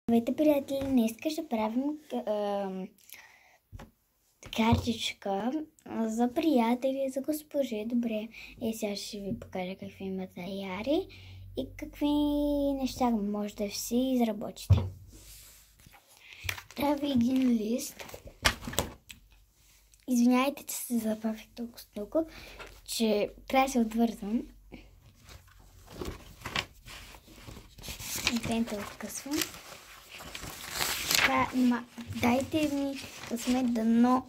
Здравейте, приятели! Днес ще правим картичка за приятели, за госпожи. Добре, сега ще ви покажа какви материали и какви неща може да си изработите. Трябва ви един лист. Извинявайте, че се забавих толкова, че трябва да се отвързвам. Дента откъсвам. Дайте ми късмет дано.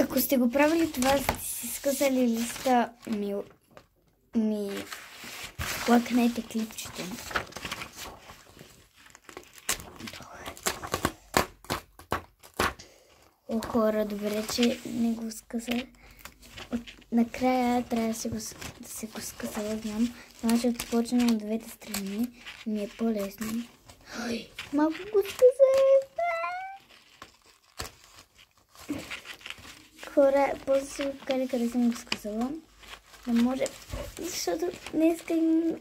Ако сте го правили това, сте си скъсали листа, ми лъкнете клипчето. О, хора, добре, че не го скъсах. Накрая трябва да се го скъса, знам. Значи да почнем от двете страни. Ми е по-лесно. Малко го скъсах. Хора, после си го покажа къде съм го скъсала. Да може, защото днеска имам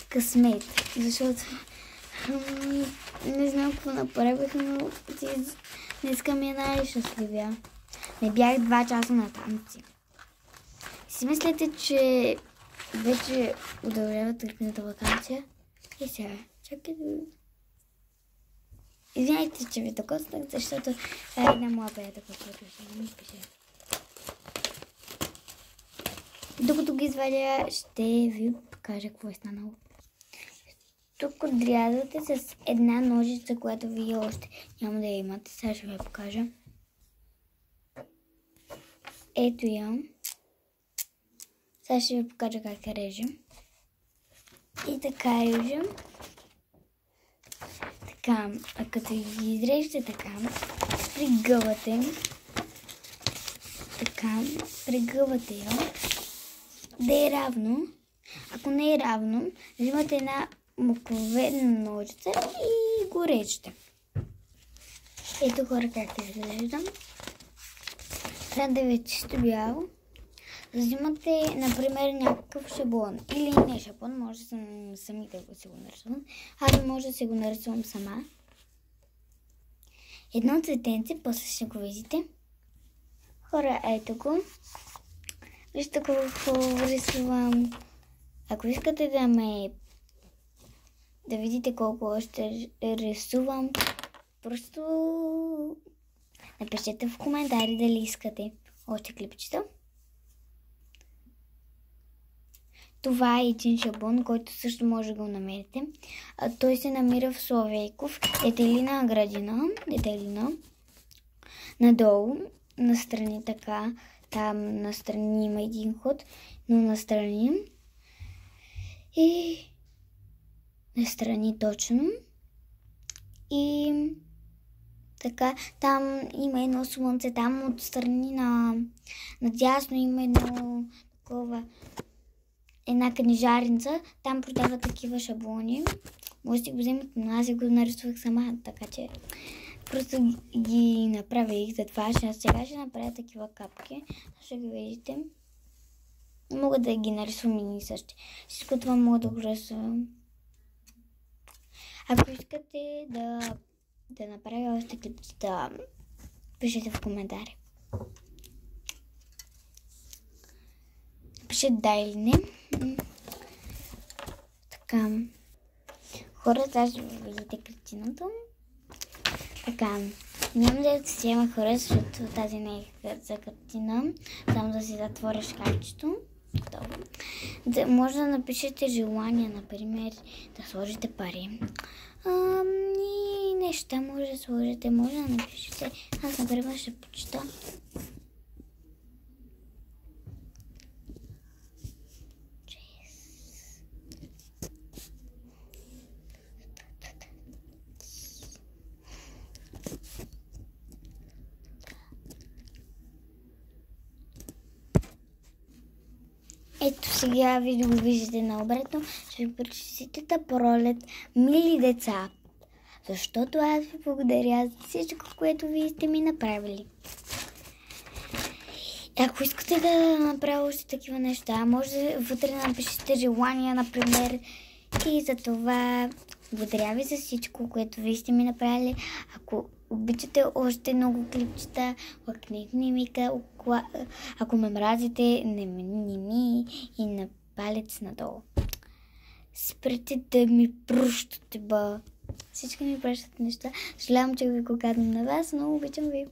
късмет. Защото не знам какво направих, но днеска ми е най-щастливия. Не бях 2 часа на танци. Си мислите, че вече удължават летната ваканция? И сега, чакай да... Извинявайте, че ви докоснах, защото това е една моя приятелка, която ще ми пише. Докато ги извадя, ще ви покажа какво е станало. Тук отрязвате с една ножица, която вие още няма да я имате. Сега ще ви покажа. Ето я. Сега ще ви покажа как я режем. И така режем. Така, а като ги изрежете така, пригъвате. Така, пригъвате я. Да е равно. Ако не е равно, взимате една обикновена ножица и го режете. Ето, хора, как изглеждам. Трябва да ви е чисто бяло. Взимате, например, някакъв шаблон. Или не шаблон, може сами да си го нарисувам. Аз може да си го нарисувам сама. Едно цветенце, после ще го видите. Хора, ето го. Вижте какво рисувам. Ако искате да видите колко още рисувам, просто напишете в коментари дали искате още клипчета. Това е един шаблон, който също може да го намерите. Той се намира в Славейков, Детелина градина, Детелина. Надолу, настрани така, там настрани има един ход, но настрани. И настрани точно. И така, там има едно слънце, там отстрани надясно има една книжарница, там продава такива шаблони. Може да го вземете, но аз го нарисувах сама, така че просто ги направих за това. Сега ще направя такива капки. Ще ги видите. Мога да ги нарисувам и същи. Всичко това мога да го рисувам. Ако искате да направя още клипчета, пишете в коментари. Пишете да или не. Така. Хора, сега ще видите картината. Така. Няма да взема хора, защото тази не е за картина. Само да си затворя шкафчето. Може да напишете желания, например, да сложите пари. И неща може да сложите, може да напишете. Аз, например, ще почита. Ето сега ви го виждате наобратно. Ще ви прочетете Пролет, мили деца. Защото аз ви благодаря за всичко, което вие сте ми направили. Ако искате да направя още такива неща, може вътре да напишете желания, например. И за това Благодаря ви за всичко, което вие сте ми направили. Ако обичате още много клипчета, лъкнете ми, ако ме мразите, не ми и на палец надолу. Спрете да ми прощате, ба. Всички ми пращат неща. Съжалявам, че ви го казвам на вас, но обичам ви.